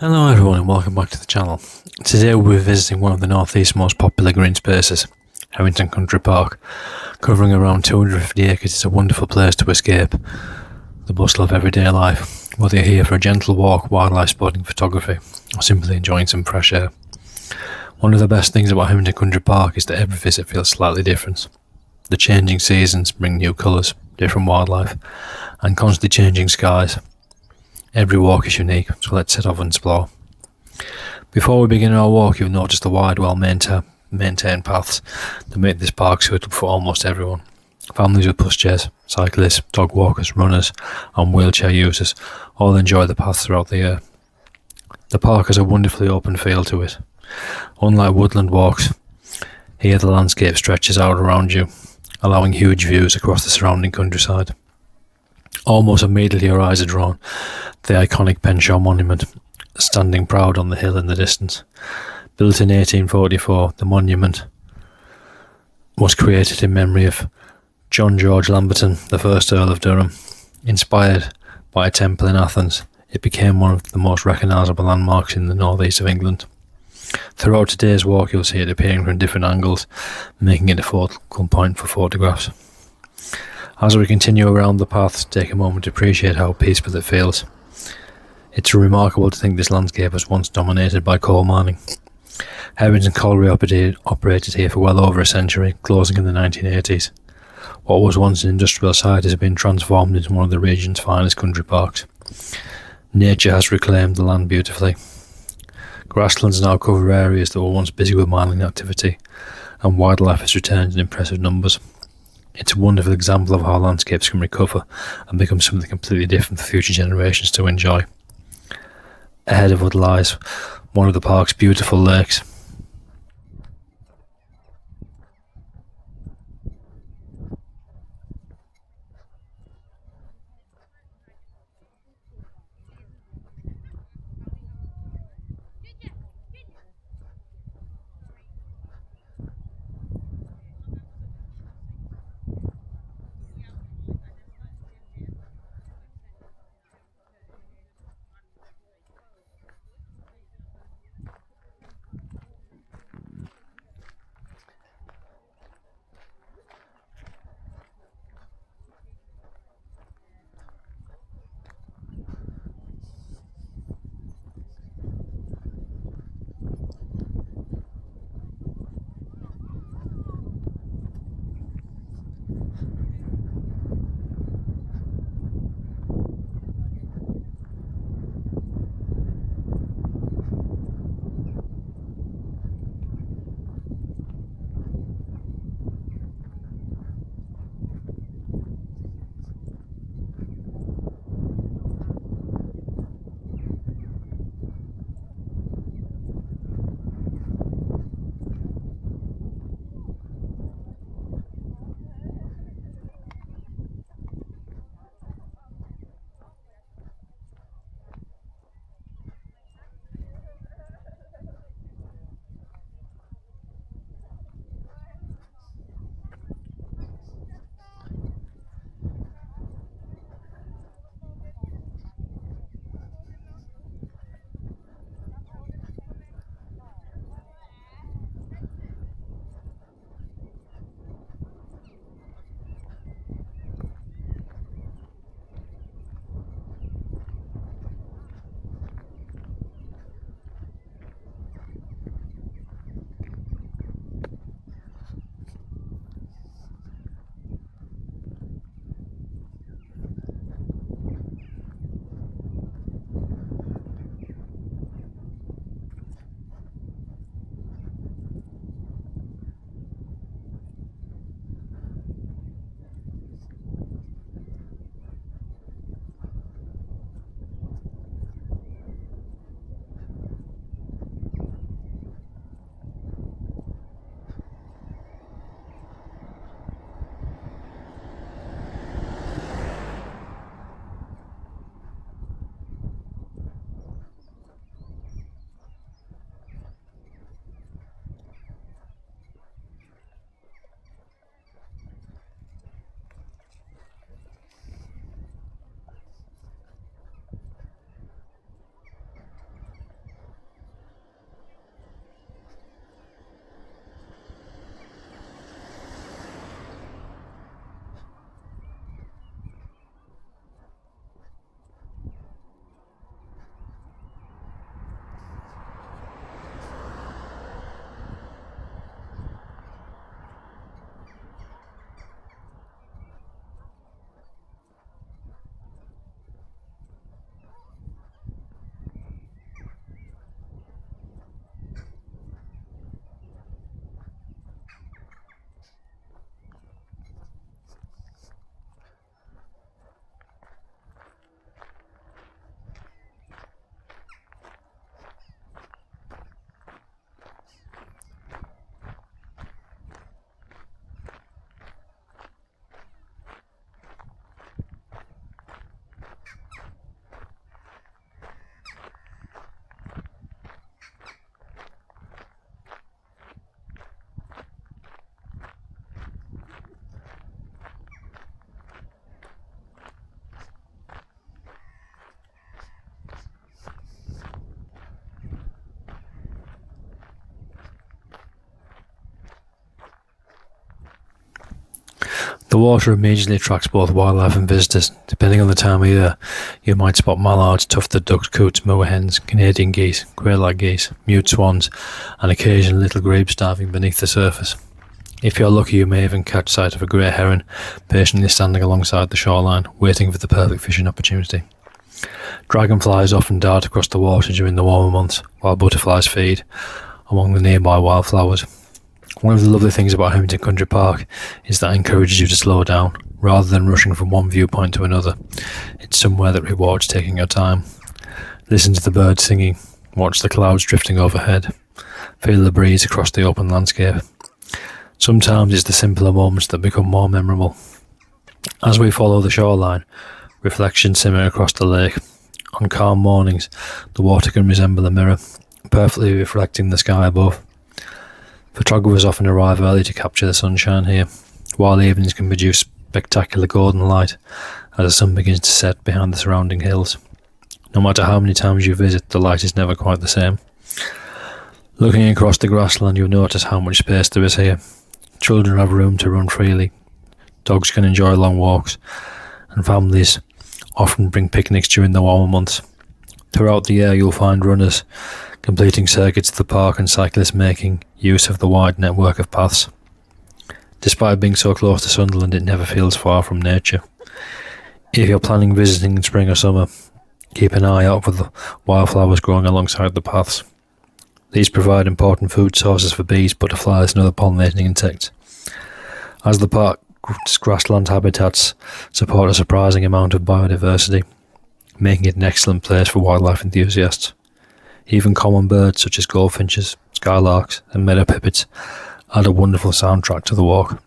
Hello everyone and welcome back to the channel. Today we'll be visiting one of the northeast's most popular green spaces, Herrington Country Park. Covering around 250 acres, it's a wonderful place to escape the bustle of everyday life, whether you're here for a gentle walk, wildlife spotting, photography, or simply enjoying some fresh air. One of the best things about Herrington Country Park is that every visit feels slightly different. The changing seasons bring new colours, different wildlife, and constantly changing skies. Every walk is unique, so let's set off and explore. Before we begin our walk, you'll notice the wide, well-maintained paths that make this park suitable for almost everyone. Families with pushchairs, cyclists, dog walkers, runners, and wheelchair users all enjoy the paths throughout the year. The park has a wonderfully open feel to it. Unlike woodland walks, here the landscape stretches out around you, allowing huge views across the surrounding countryside. Almost immediately your eyes are drawn to the iconic Penshaw Monument, standing proud on the hill in the distance. Built in 1844, the monument was created in memory of John George Lamberton, the first Earl of Durham. Inspired by a temple in Athens, it became one of the most recognisable landmarks in the northeast of England. Throughout today's walk, you'll see it appearing from different angles, making it a focal point for photographs. As we continue around the paths, take a moment to appreciate how peaceful it feels. It's remarkable to think this landscape was once dominated by coal mining. Herrington Colliery operated here for well over a century, closing in the 1980s. What was once an industrial site has been transformed into one of the region's finest country parks. Nature has reclaimed the land beautifully. Grasslands now cover areas that were once busy with mining activity, and wildlife has returned in impressive numbers. It's a wonderful example of how landscapes can recover and become something completely different for future generations to enjoy. Ahead of us lies one of the park's beautiful lakes. The water immediately attracts both wildlife and visitors. Depending on the time of year, you might spot mallards, tufted ducks, coots, moorhens, Canadian geese, grey-lag geese, mute swans, and occasional little grebes diving beneath the surface. If you're lucky, you may even catch sight of a grey heron patiently standing alongside the shoreline, waiting for the perfect fishing opportunity. Dragonflies often dart across the water during the warmer months, while butterflies feed among the nearby wildflowers. One of the lovely things about Herrington Country Park is that it encourages you to slow down, rather than rushing from one viewpoint to another. It's somewhere that rewards taking your time. Listen to the birds singing, watch the clouds drifting overhead, feel the breeze across the open landscape. Sometimes it's the simpler moments that become more memorable. As we follow the shoreline, reflections simmer across the lake. On calm mornings, the water can resemble a mirror, perfectly reflecting the sky above. Photographers often arrive early to capture the sunshine here, while evenings can produce spectacular golden light as the sun begins to set behind the surrounding hills. No matter how many times you visit, the light is never quite the same. Looking across the grassland, you'll notice how much space there is here. Children have room to run freely, dogs can enjoy long walks, and families often bring picnics during the warmer months. Throughout the year, you'll find runners completing circuits of the park and cyclists making use of the wide network of paths. Despite being so close to Sunderland, it never feels far from nature. If you're planning visiting in spring or summer, keep an eye out for the wildflowers growing alongside the paths. These provide important food sources for bees, butterflies and other pollinating insects. As the park's grassland habitats support a surprising amount of biodiversity, making it an excellent place for wildlife enthusiasts. Even common birds such as goldfinches, skylarks and meadow pipits add a wonderful soundtrack to the walk.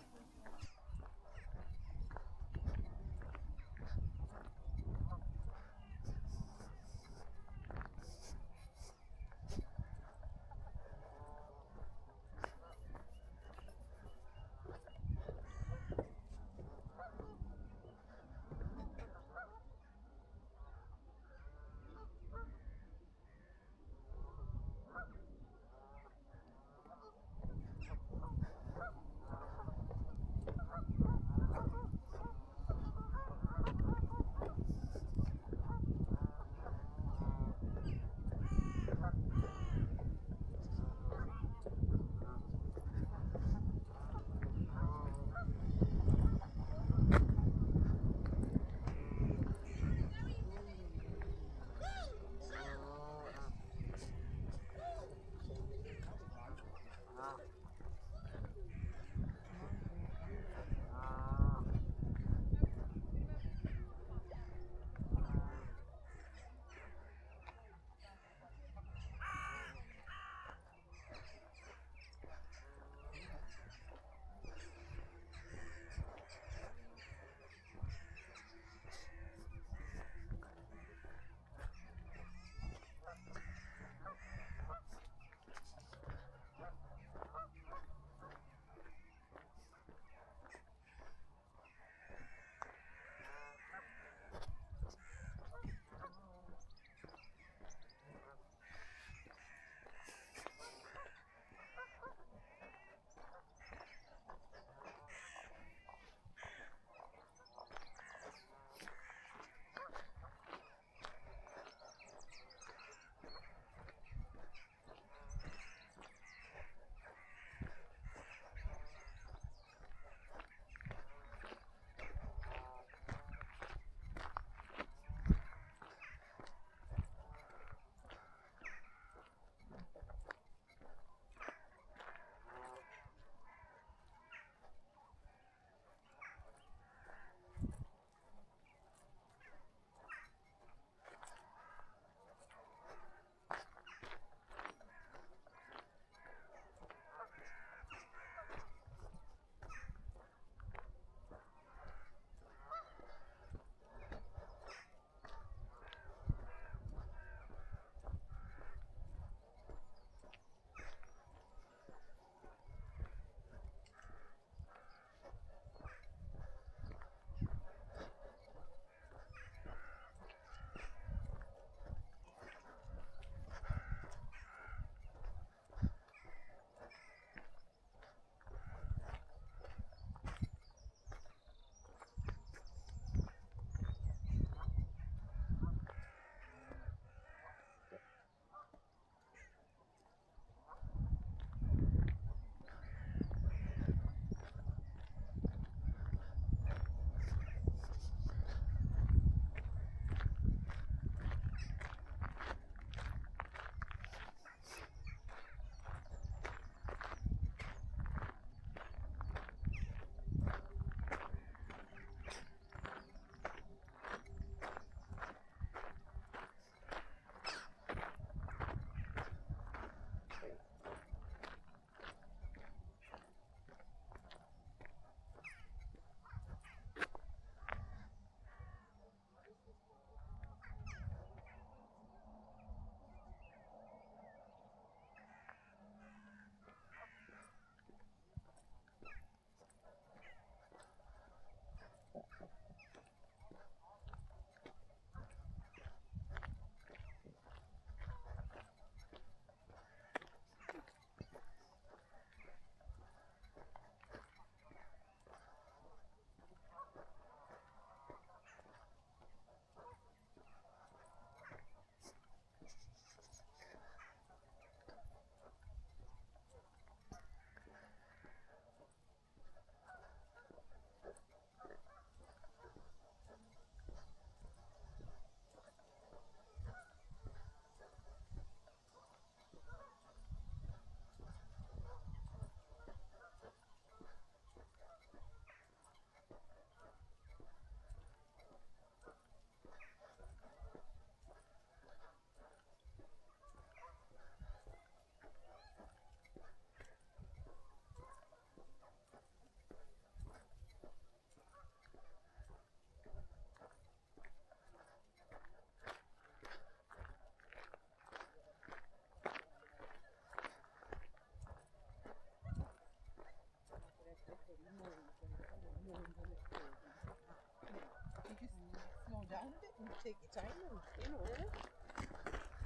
down a bit and take your time and, you know,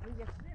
we get to it.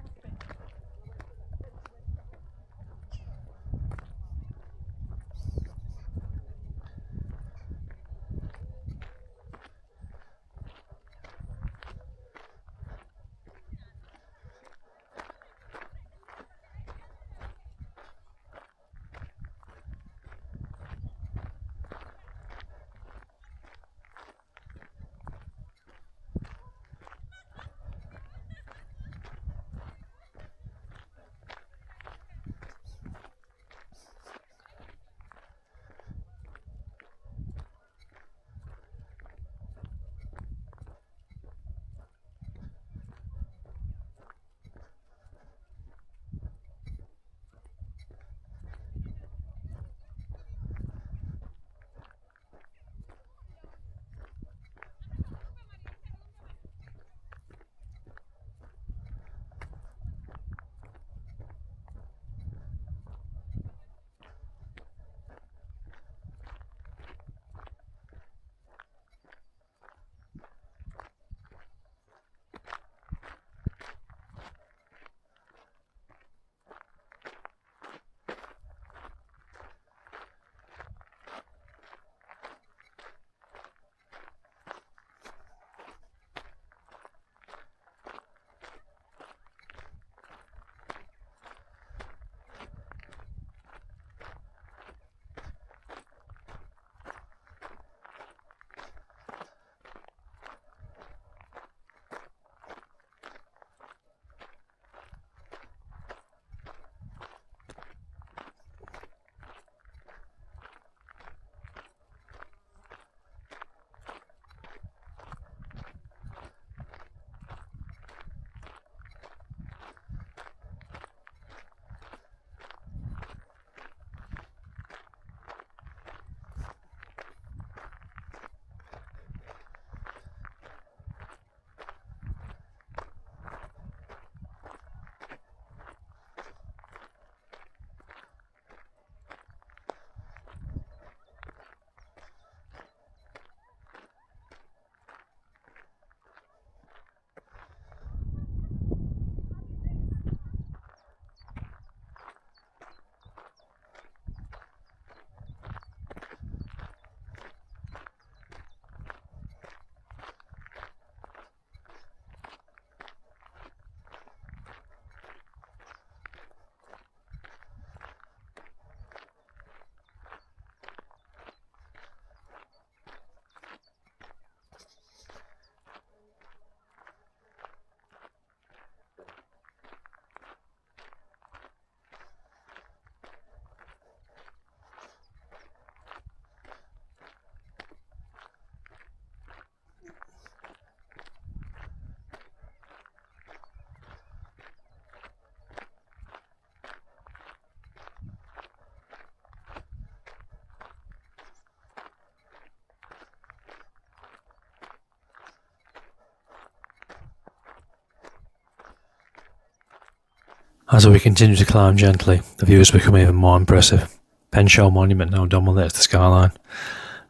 As we continue to climb gently, the views become even more impressive. Penshaw Monument now dominates the skyline.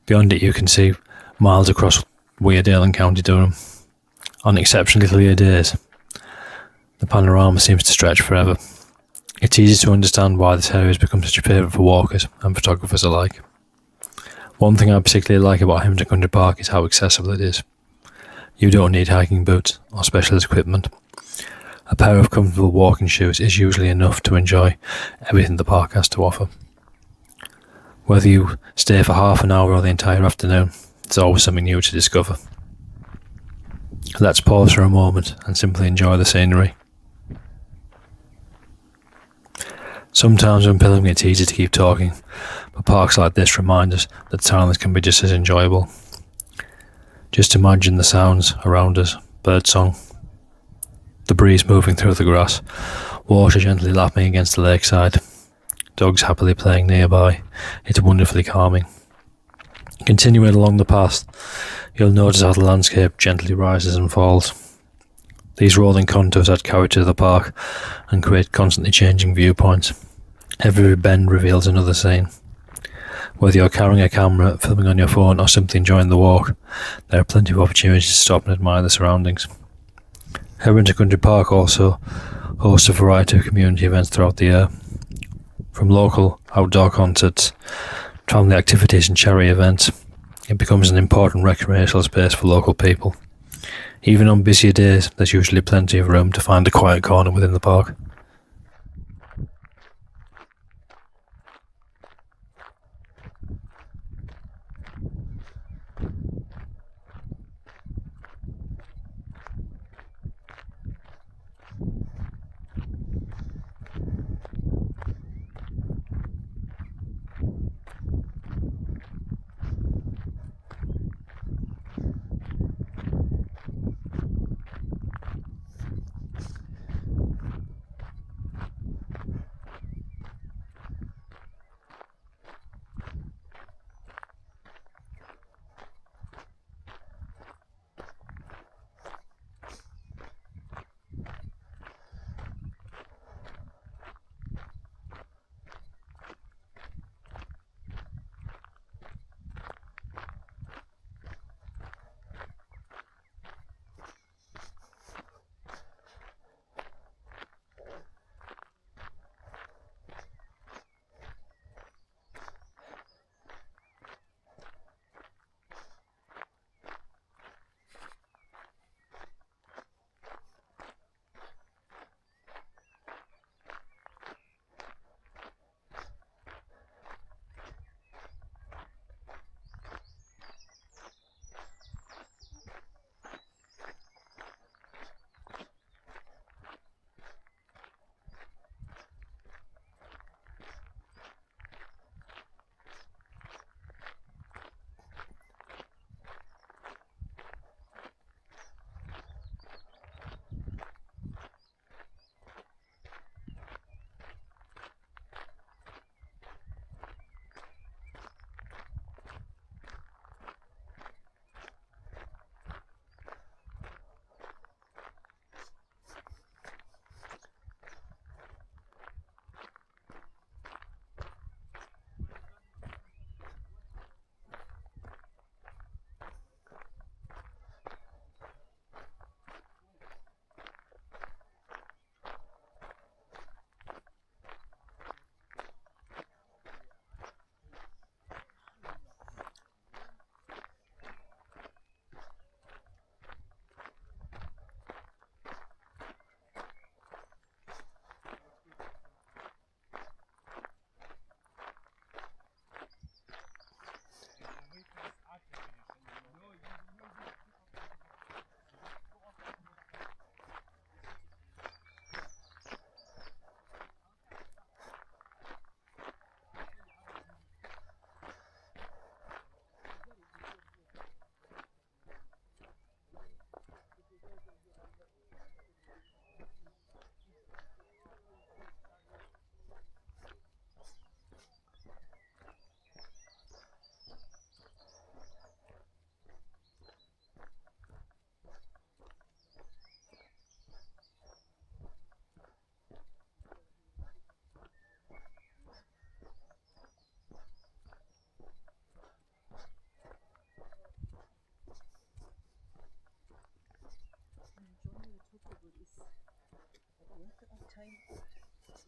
Beyond it you can see miles across Weardale and County Durham. On exceptionally clear days, the panorama seems to stretch forever. It's easy to understand why this area has become such a favourite for walkers and photographers alike. One thing I particularly like about Herrington Country Park is how accessible it is. You don't need hiking boots or specialist equipment. A pair of comfortable walking shoes is usually enough to enjoy everything the park has to offer. Whether you stay for half an hour or the entire afternoon, there's always something new to discover. Let's pause for a moment and simply enjoy the scenery. Sometimes when filming it's easy to keep talking, but parks like this remind us that silence can be just as enjoyable. Just imagine the sounds around us: birdsong, the breeze moving through the grass, water gently lapping against the lakeside, dogs happily playing nearby. It's wonderfully calming. Continuing along the path, you'll notice how the landscape gently rises and falls. These rolling contours add character to the park and create constantly changing viewpoints. Every bend reveals another scene. Whether you're carrying a camera, filming on your phone, or simply enjoying the walk, there are plenty of opportunities to stop and admire the surroundings. Herrington Country Park also hosts a variety of community events throughout the year, from local outdoor concerts, family activities and charity events. It becomes an important recreational space for local people. Even on busier days, there's usually plenty of room to find a quiet corner within the park.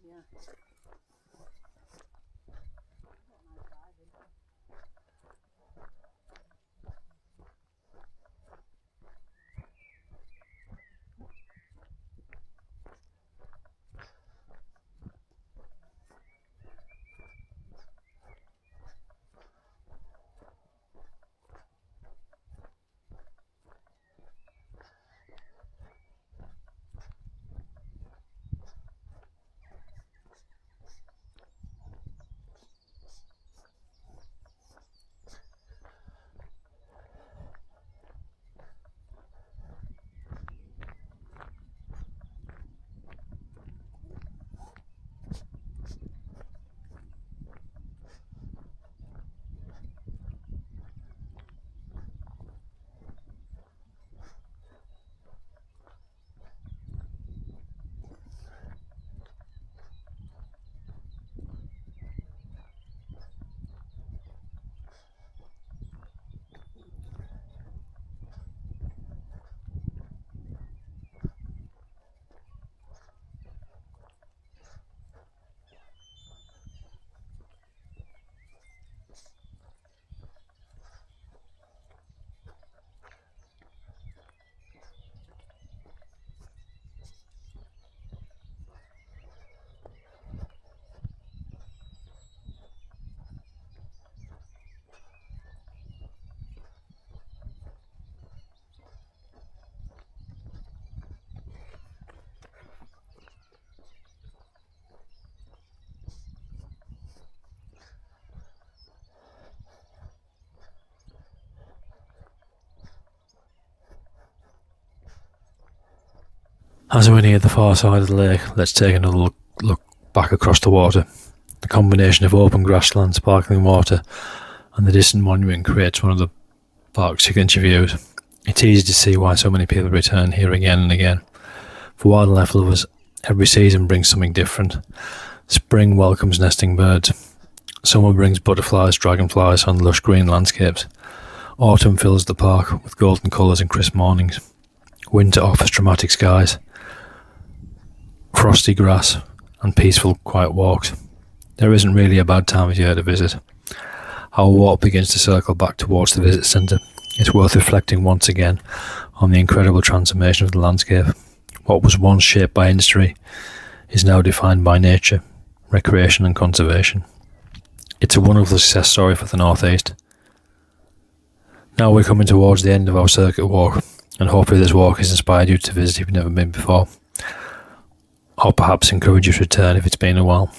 Yeah. As we near the far side of the lake, let's take another look back across the water. The combination of open grassland, sparkling water, and the distant monument creates one of the park's signature views. It's easy to see why so many people return here again and again. For wildlife lovers, every season brings something different. Spring welcomes nesting birds. Summer brings butterflies, dragonflies, and lush green landscapes. Autumn fills the park with golden colours and crisp mornings. Winter offers dramatic skies, frosty grass, and peaceful, quiet walks. There isn't really a bad time of year to visit. Our walk begins to circle back towards the visit centre. It's worth reflecting once again on the incredible transformation of the landscape. What was once shaped by industry is now defined by nature, recreation and conservation. It's a wonderful success story for the North East. Now we're coming towards the end of our circuit walk, and hopefully this walk has inspired you to visit if you've never been before, or perhaps encourage you to return if it's been a while.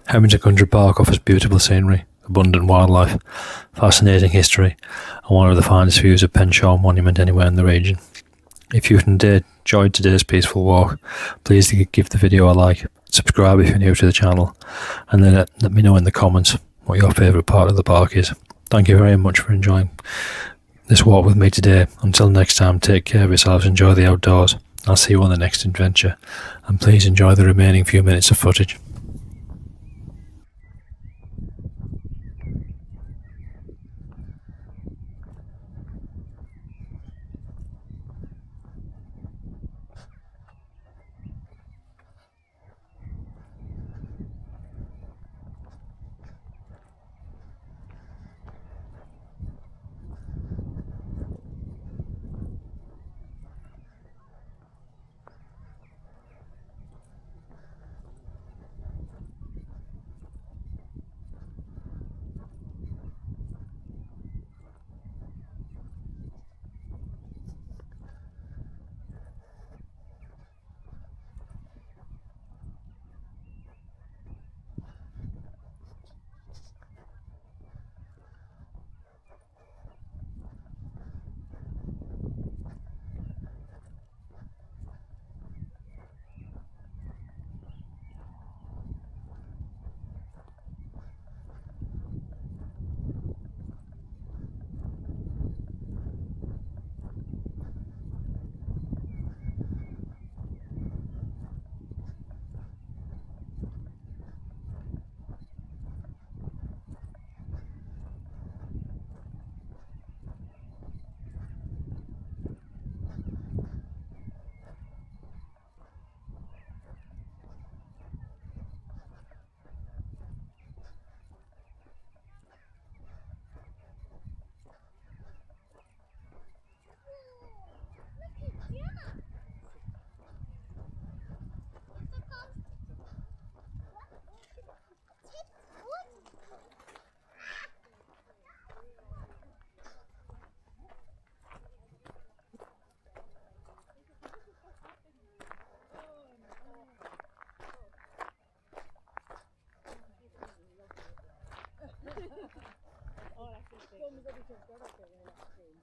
Herrington Country Park offers beautiful scenery, abundant wildlife, fascinating history, and one of the finest views of Penshaw Monument anywhere in the region. If you've enjoyed today's peaceful walk, please give the video a like, subscribe if you're new to the channel, and then let me know in the comments what your favourite part of the park is. Thank you very much for enjoying this walk with me today. Until next time, take care of yourselves, enjoy the outdoors. I'll see you on the next adventure, and please enjoy the remaining few minutes of footage.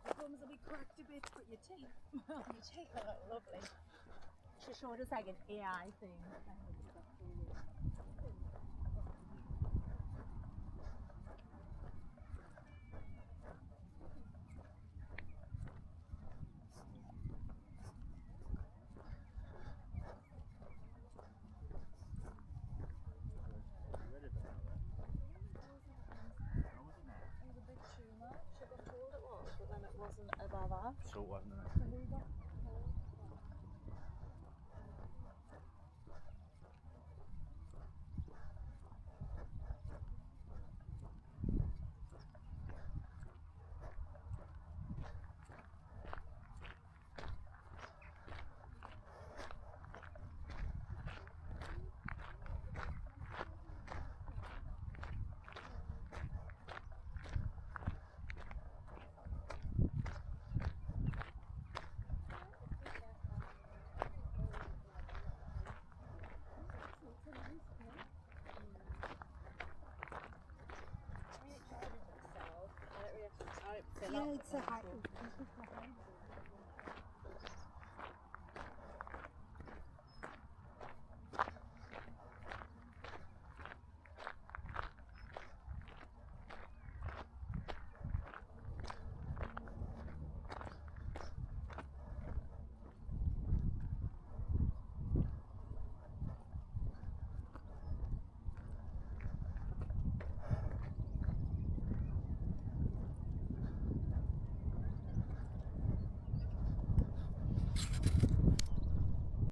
Your gums will be cracked a bit, but your teeth, your teeth will look lovely. She showed us like an AI thing.